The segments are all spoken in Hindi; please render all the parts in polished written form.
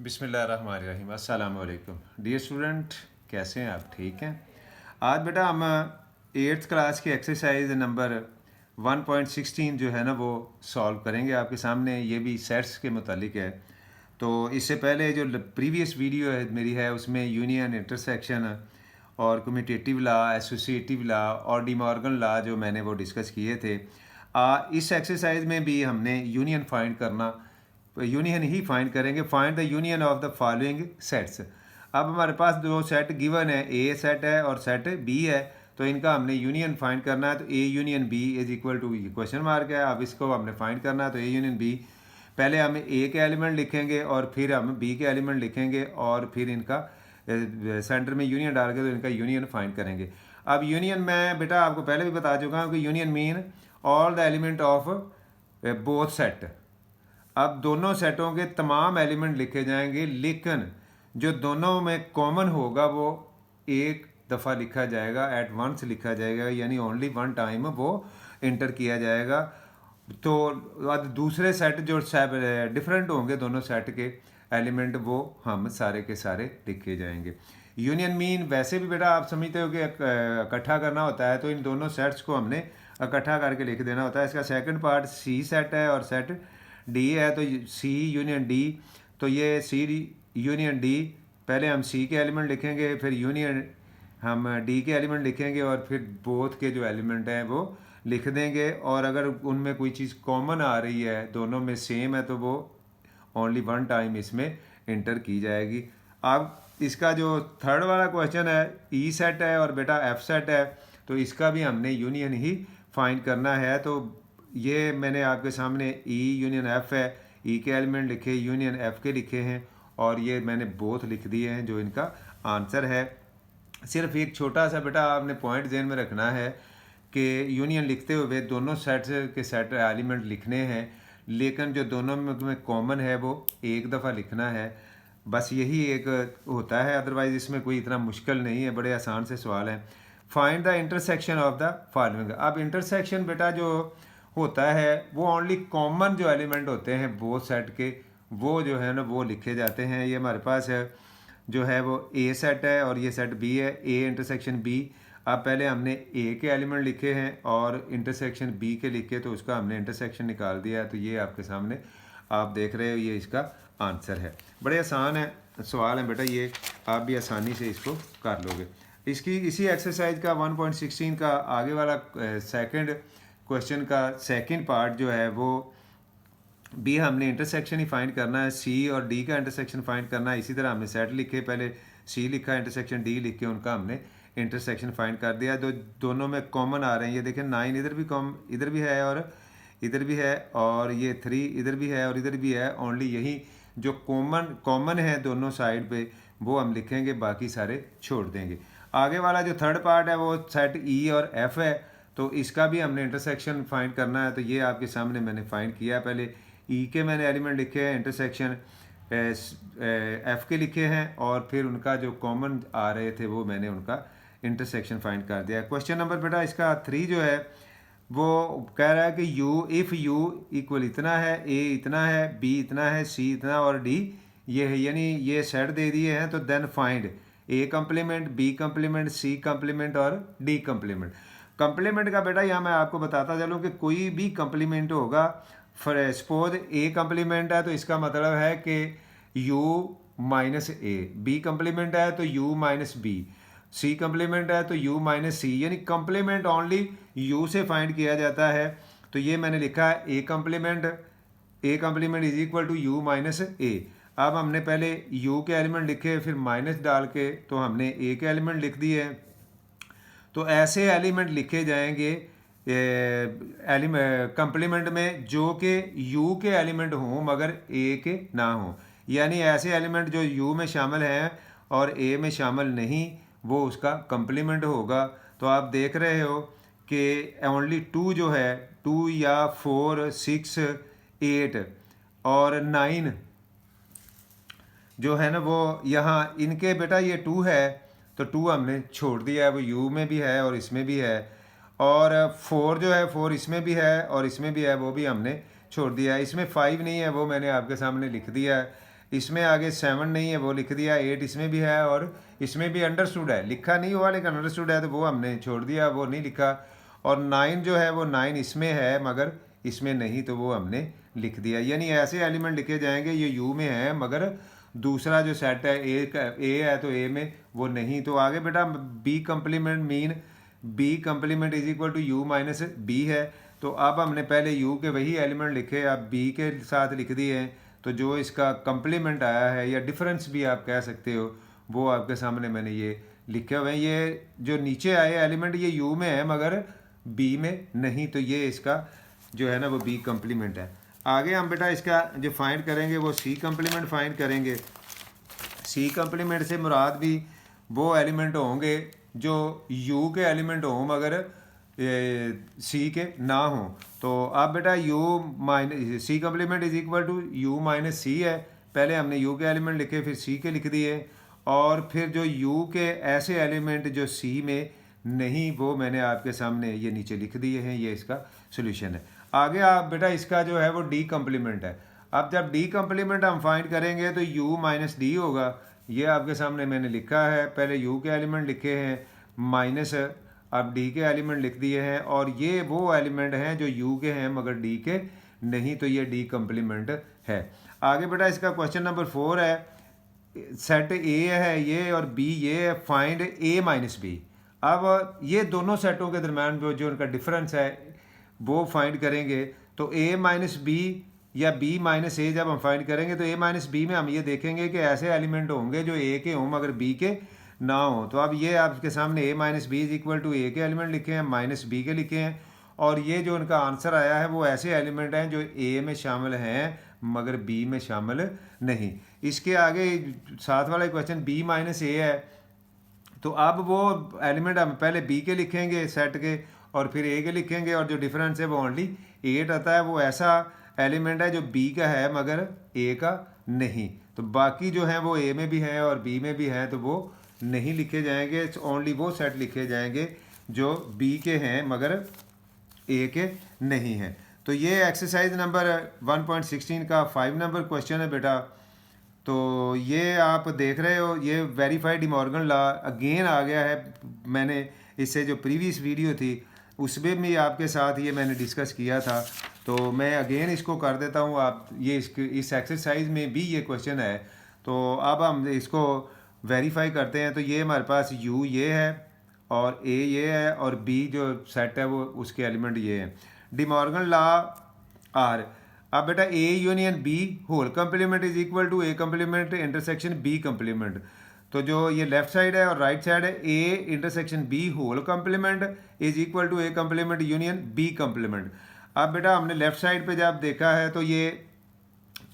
बिस्मिल्लाहिर्रहमानिर्रहीम। अस्सलाम वालेकुम डियर स्टूडेंट, कैसे हैं आप? ठीक हैं। आज बेटा हम 8th क्लास की एक्सरसाइज नंबर 1.16 जो है ना वो सॉल्व करेंगे आपके सामने। ये भी सेट्स के मुतालिक है। तो इससे पहले जो प्रीवियस वीडियो है मेरी है उसमें यूनियन, इंटरसेक्शन और कम्यूटेटिव लॉ, एसोसिएटिव लॉ और डिमॉर्गन लॉ जो मैंने वो डिस्कस किए थे। इस एक्सरसाइज में भी हमने यूनियन फाइंड करना, यूनियन ही फाइंड करेंगे। Find the union of the following sets. अब हमारे पास दो सेट गिवन है, ए सेट है और सेट बी है। तो इनका हमने यूनियन फाइंड करना है। तो A union B is equal to, ये क्वेश्चन मार्क है, अब इसको हमने फाइंड करना है। तो ए यूनियन बी, पहले हम ए के एलिमेंट लिखेंगे और फिर हम बी के एलिमेंट लिखेंगे और फिर इनका सेंटर में यूनियन डाल के तो इनका यूनियन फाइंड करेंगे। अब यूनियन मैं बेटा आपको पहले भी बता चुका हूँ कि union mean all the element of both set. अब दोनों सेटों के तमाम एलिमेंट लिखे जाएंगे, लेकिन जो दोनों में कॉमन होगा वो एक दफ़ा लिखा जाएगा, एट वंस लिखा जाएगा, यानी ओनली वन टाइम वो इंटर किया जाएगा। तो अब दूसरे सेट जो डिफरेंट होंगे दोनों सेट के एलिमेंट, वो हम सारे के सारे लिखे जाएंगे। यूनियन मीन वैसे भी बेटा आप समझते हो कि इकट्ठा करना होता है, तो इन दोनों सेट्स को हमने इकट्ठा करके लिख देना होता है। इसका सेकंड पार्ट सी सेट है और सेट डी है। तो सी यूनियन डी, तो ये सी यूनियन डी, पहले हम सी के एलिमेंट लिखेंगे, फिर यूनियन हम डी के एलिमेंट लिखेंगे और फिर बोथ के जो एलिमेंट हैं वो लिख देंगे। और अगर उनमें कोई चीज़ कॉमन आ रही है, दोनों में सेम है, तो वो ओनली वन टाइम इसमें इंटर की जाएगी। अब इसका जो थर्ड वाला क्वेश्चन है, ई सेट है और बेटा एफ सेट है, तो इसका भी हमने यूनियन ही फाइंड करना है। तो ये मैंने आपके सामने ई यूनियन एफ है, ई के एलिमेंट लिखे, यूनियन एफ के लिखे हैं और ये मैंने बोथ लिख दिए हैं जो इनका आंसर है। सिर्फ एक छोटा सा बेटा आपने पॉइंट ध्यान में रखना है कि यूनियन लिखते हुए दोनों सेट्स के सेट एलिमेंट लिखने हैं, लेकिन जो दोनों में कॉमन है वो एक दफ़ा लिखना है। बस यही एक होता है, अदरवाइज़ इसमें कोई इतना मुश्किल नहीं है, बड़े आसान से सवाल हैं। Find the intersection of the following. अब इंटरसेक्शन बेटा जो होता है वो ओनली कॉमन जो एलिमेंट होते हैं वो सेट के, वो जो है ना वो लिखे जाते हैं। ये हमारे पास है जो है वो ए सेट है और ये सेट बी है, ए इंटरसेक्शन बी। अब पहले हमने ए के एलिमेंट लिखे हैं और इंटरसेक्शन बी के लिखे, तो उसका हमने इंटरसेक्शन निकाल दिया है। तो ये आपके सामने आप देख रहे हो, ये इसका आंसर है। बड़े आसान है सवाल है बेटा, ये आप भी आसानी से इसको कर लोगे। इसकी इसी एक्सरसाइज का 1.16 का आगे वाला सेकंड क्वेश्चन का सेकंड पार्ट जो है वो भी हमने इंटरसेक्शन ही फाइंड करना है, सी और डी का इंटरसेक्शन फाइंड करना है। इसी तरह हमने सेट लिखे, पहले सी लिखा, इंटरसेक्शन डी लिख के उनका हमने इंटरसेक्शन फाइंड कर दिया। जो दोनों में कॉमन आ रहे हैं, ये देखें 9 इधर भी इधर भी है और इधर भी है, और ये 3 इधर भी है और इधर भी है। ओनली यही जो कॉमन है दोनों साइड पे वो हम लिखेंगे, बाकी सारे छोड़ देंगे। आगे वाला जो थर्ड पार्ट है वो सेट ई और एफ है, तो इसका भी हमने इंटरसेक्शन फाइंड करना है। तो ये आपके सामने मैंने फाइंड किया। पहले ई के मैंने एलिमेंट लिखे हैं, इंटरसेक्शन एफ के लिखे हैं और फिर उनका जो कॉमन आ रहे थे वो मैंने उनका इंटरसेक्शन फाइंड कर दिया। क्वेश्चन नंबर बेटा इसका 3 जो है वो कह रहा है कि यू इफ़ यू इक्वल इतना है, ए इतना है, बी इतना है, सी इतना और डी ये है, यानी ये सेट दे दिए हैं। तो then find A complement, B complement, C complement और डी कम्प्लीमेंट। कम्प्लीमेंट का बेटा यहाँ मैं आपको बताता चलूँ कि कोई भी कम्प्लीमेंट होगा, फॉर सपोज ए कम्प्लीमेंट है तो इसका मतलब है कि u minus A, B complement है तो u minus B, C complement है तो u माइनस सी, यानी कम्प्लीमेंट ओनली u से फाइंड किया जाता है। तो ये मैंने लिखा है A complement is equal to u minus A. अब हमने पहले u के एलिमेंट लिखे, फिर माइनस डाल के तो हमने a के एलिमेंट लिख दिए। तो ऐसे एलिमेंट लिखे जाएंगे कम्प्लीमेंट में जो कि यू के एलिमेंट हों मगर ए के ना हों, यानी ऐसे एलिमेंट जो यू में शामिल हैं और ए में शामिल नहीं, वो उसका कम्प्लीमेंट होगा। तो आप देख रहे हो कि ओनली 2 जो है, 2 या 4, 6, 8 और 9 जो है ना वो यहाँ इनके बेटा ये 2 है तो 2 हमने छोड़ दिया है, वो यू में भी है और इसमें भी है। और 4 जो है 4 इसमें भी है और इसमें भी है, वो भी हमने छोड़ दिया है। इसमें 5 नहीं है, वो मैंने आपके सामने लिख दिया है। इसमें आगे 7 नहीं है वो लिख दिया, 8 इसमें भी है और इसमें भी अंडरस्टूड है, लिखा नहीं हुआ लेकिन अंडरस्टूड है तो वो हमने छोड़ दिया, वो नहीं लिखा। और 9 जो है वो 9 इसमें है मगर इसमें नहीं, तो वो हमने लिख दिया। यानी ऐसे एलिमेंट लिखे जाएंगे ये यू में है मगर दूसरा जो सेट है ए है तो ए में वो नहीं। तो आगे बेटा B complement mean B complement is equal to U minus B है। तो अब हमने पहले यू के वही एलिमेंट लिखे, अब बी के साथ लिख दिए हैं, तो जो इसका कम्प्लीमेंट आया है या डिफरेंस भी आप कह सकते हो वो आपके सामने मैंने ये लिखे हुए हैं। ये जो नीचे आए एलिमेंट ये यू में है मगर बी में नहीं, तो ये इसका जो है ना वो बी कम्प्लीमेंट है। आगे हम बेटा इसका जो फाइंड करेंगे वो सी कम्प्लीमेंट फाइंड करेंगे। सी कम्प्लीमेंट से मुराद भी वो एलिमेंट होंगे जो यू के एलिमेंट हों मगर सी के ना हो। तो अब बेटा U minus C complement is equal to U minus C है, पहले हमने यू के एलिमेंट लिखे फिर सी के लिख दिए, और फिर जो यू के ऐसे एलिमेंट जो सी में नहीं वो मैंने आपके सामने ये नीचे लिख दिए हैं, ये इसका सोल्यूशन है। आगे आप बेटा इसका जो है वो डी कम्प्लीमेंट है। अब जब डी कम्प्लीमेंट हम फाइंड करेंगे तो यू माइनस डी होगा, ये आपके सामने मैंने लिखा है, पहले यू के एलिमेंट लिखे हैं माइनस अब डी के एलिमेंट लिख दिए हैं, और ये वो एलिमेंट हैं जो यू के हैं मगर डी के नहीं, तो ये डी कम्प्लीमेंट है। आगे बेटा इसका क्वेश्चन नंबर 4 है, सेट ए है ये और बी ये है, फाइंड ए माइनस बी। अब ये दोनों सेटों के दरम्यान जो उनका डिफरेंस है वो फाइंड करेंगे। तो ए माइनस बी या बी माइनस ए जब हम फाइंड करेंगे तो ए माइनस बी में हम ये देखेंगे कि ऐसे एलिमेंट होंगे जो ए के हों मगर बी के ना हो। तो अब ये आपके सामने A minus B is equal to A के एलिमेंट लिखे हैं माइनस बी के लिखे हैं, और ये जो उनका आंसर आया है वो ऐसे एलिमेंट हैं जो ए में शामिल हैं मगर बी में शामिल नहीं। इसके आगे साथ वाला क्वेश्चन बी माइनस ए है, तो अब वो एलिमेंट हम पहले बी के लिखेंगे सेट के और फिर ए के लिखेंगे, और जो डिफरेंस है वो ओनली 8 आता है, वो ऐसा एलिमेंट है जो बी का है मगर ए का नहीं। तो बाकी जो हैं वो ए में भी हैं और बी में भी हैं, तो वो नहीं लिखे जाएंगे, ओनली वो सेट लिखे जाएंगे जो बी के हैं मगर ए के नहीं हैं। तो ये एक्सरसाइज नंबर 1.16 का 5 नंबर क्वेश्चन है बेटा। तो ये आप देख रहे हो ये वेरीफाइड डिमॉर्गन लॉ अगेन आ गया है, मैंने इससे जो प्रीवियस वीडियो थी उसमें भी आपके साथ ये मैंने डिस्कस किया था, तो मैं अगेन इसको कर देता हूँ। आप ये इस एक्सरसाइज में भी ये क्वेश्चन है, तो अब हम इसको वेरीफाई करते हैं। तो ये हमारे पास यू ये है और ए ये है और बी जो सेट है वो उसके एलिमेंट ये हैं। डिमॉर्गन लॉ आर, अब बेटा A union B whole complement is equal to A complement intersection B complement. तो जो ये लेफ्ट साइड है और राइट साइड है, A intersection B whole complement is equal to A complement union B complement. अब बेटा हमने लेफ्ट साइड पे जब देखा है तो ये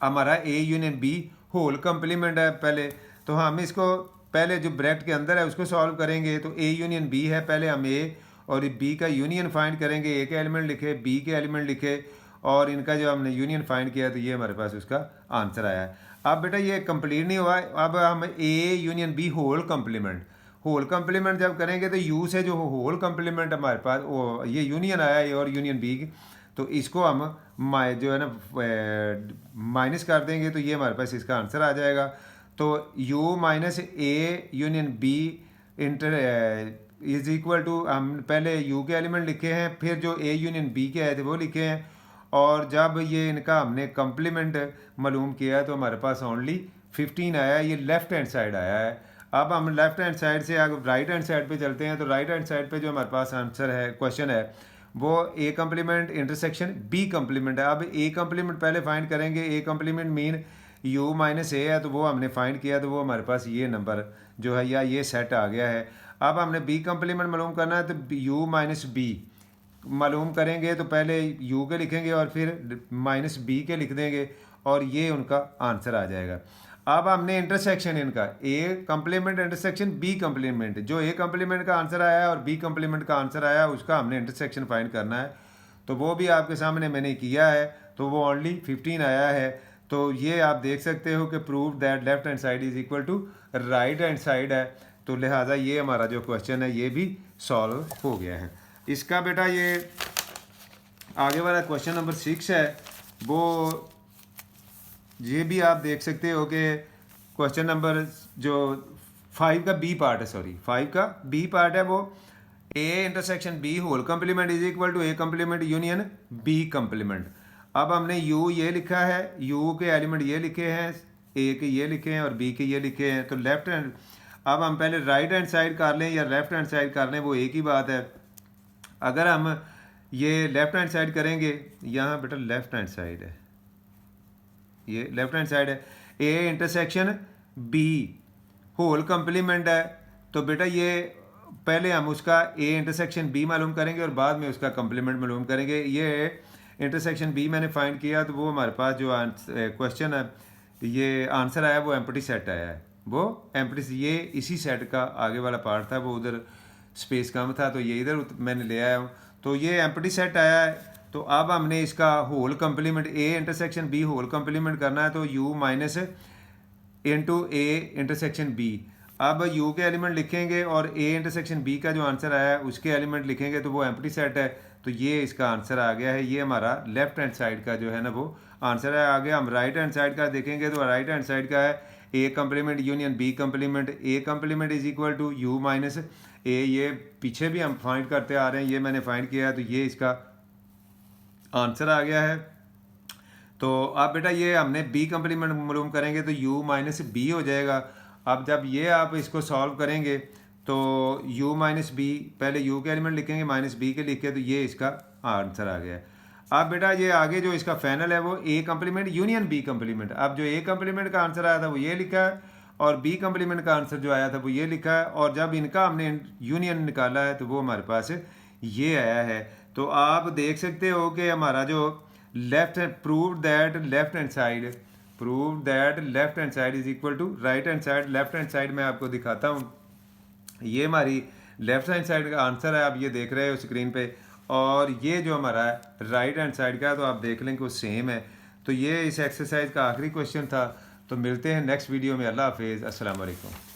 हमारा A union B whole complement है पहले, तो हम इसको पहले जो ब्रैकेट के अंदर है उसको सॉल्व करेंगे। तो ए यूनियन बी है, पहले हम ए और बी का यूनियन फाइंड करेंगे, ए के एलिमेंट लिखे बी के एलिमेंट लिखे और इनका जो हमने यूनियन फाइंड किया तो ये हमारे पास उसका आंसर आया है। अब बेटा ये कंप्लीट नहीं हुआ, अब हम A union B whole complement जब करेंगे तो यू से जो होल कम्प्लीमेंट हमारे पास वो ये यूनियन आया है और यूनियन बी, तो इसको हम जो है ना माइनस कर देंगे तो ये हमारे पास इसका आंसर आ जाएगा। तो u minus A union B inter is equal to, हम पहले u के एलिमेंट लिखे हैं फिर जो a यूनियन b के आए थे वो लिखे हैं, और जब ये इनका हमने कम्प्लीमेंट मालूम किया तो हमारे पास ओनली 15 आया है, ये लेफ्ट हैंड साइड आया है। अब हम लेफ्ट हैंड साइड से आगे राइट हैंड साइड पे चलते हैं। तो राइट हैंड साइड पे जो हमारे पास आंसर है क्वेश्चन है वो A complement intersection B complement है। अब ए कम्प्लीमेंट पहले फाइंड करेंगे, A complement mean u minus A है तो वो हमने फाइंड किया, तो वो हमारे पास ये नंबर जो है या ये सेट आ गया है। अब हमने बी कम्प्लीमेंट मालूम करना है तो u माइनस बी मालूम करेंगे, तो पहले u के लिखेंगे और फिर माइनस बी के लिख देंगे और ये उनका आंसर आ जाएगा। अब हमने इंटरसेक्शन इनका A complement intersection B complement, जो ए कम्प्लीमेंट का आंसर आया है और बी कम्प्लीमेंट का आंसर आया है उसका हमने इंटरसेक्शन फाइंड करना है, तो वो भी आपके सामने मैंने किया है, तो वो ओनली 15 आया है। तो ये आप देख सकते हो कि prove that left hand side is equal to right hand side है, तो लिहाजा ये हमारा जो क्वेश्चन है ये भी सॉल्व हो गया है। इसका बेटा ये आगे वाला क्वेश्चन नंबर 6 है, वो ये भी आप देख सकते हो कि क्वेश्चन नंबर जो 5 का बी पार्ट है, सॉरी 5 का बी पार्ट है, वो A intersection B whole complement is equal to A complement union B complement. अब हमने यू ये लिखा है, यू के एलिमेंट ये लिखे हैं, ए के ये लिखे हैं और बी के ये लिखे हैं, तो लेफ्ट हैंड, अब हम पहले राइट हैंड साइड कर लें या लेफ्ट हैंड साइड कर लें वो एक ही बात है। अगर हम ये लेफ्ट हैंड साइड करेंगे, यहाँ बेटा लेफ्ट हैंड साइड है, ये लेफ्ट हैंड साइड है, A intersection B whole complement है, तो बेटा ये पहले हम उसका ए इंटरसेक्शन बी मालूम करेंगे और बाद में उसका कंप्लीमेंट मालूम करेंगे। ये इंटरसेक्शन बी मैंने फाइंड किया, तो वो हमारे पास जो क्वेश्चन है, ये आंसर आया वो एम्प्टी सेट आया है, वो एम्प्टी, ये इसी सेट का आगे वाला पार्ट था, वो उधर स्पेस कम था तो ये इधर मैंने ले आया हूँ, तो ये एम्प्टी सेट आया है। तो अब हमने इसका whole complement A intersection B whole complement करना है, तो U minus into A intersection B. अब यू के एलिमेंट लिखेंगे और ए इंटरसेक्शन बी का जो आंसर आया है उसके एलिमेंट लिखेंगे, तो वो एम्प्टी सेट है, तो ये इसका आंसर आ गया है। ये हमारा लेफ्ट हैंड साइड का जो है ना वो आंसर है। आगे हम राइट हैंड साइड का देखेंगे, तो राइट हैंड साइड का है A complement union B complement, A complement is equal to U minus A, ये पीछे भी हम फाइंड करते आ रहे हैं, ये मैंने फाइंड किया है, तो ये इसका आंसर आ गया है। तो अब बेटा ये हमने बी कंप्लीमेंट मालूम करेंगे, तो u माइनस बी हो जाएगा। अब जब ये आप इसको सॉल्व करेंगे तो u माइनस बी, पहले u के एलिमेंट लिखेंगे माइनस बी के लिखे, तो ये इसका आंसर आ गया। अब बेटा ये आगे जो इसका फाइनल है वो a complement union b complement. अब जो a कंप्लीमेंट का आंसर आया था वो ये लिखा है और b कंप्लीमेंट का आंसर जो आया था वो ये लिखा है, और जब इनका हमने यूनियन निकाला है तो वो हमारे पास ये आया है। तो आप देख सकते हो कि हमारा जो left hand prove that left hand side is equal to right hand side. Left hand side मैं आपको दिखाता हूँ, ये हमारी लेफ्ट हैंड साइड का आंसर है, आप ये देख रहे हो स्क्रीन पे, और ये जो हमारा राइट हैंड साइड का है, तो आप देख लें कि वो सेम है। तो ये इस एक्सरसाइज का आखिरी क्वेश्चन था। तो मिलते हैं नेक्स्ट वीडियो में। अल्लाह हाफिज़, अस्सलाम वालेकुम।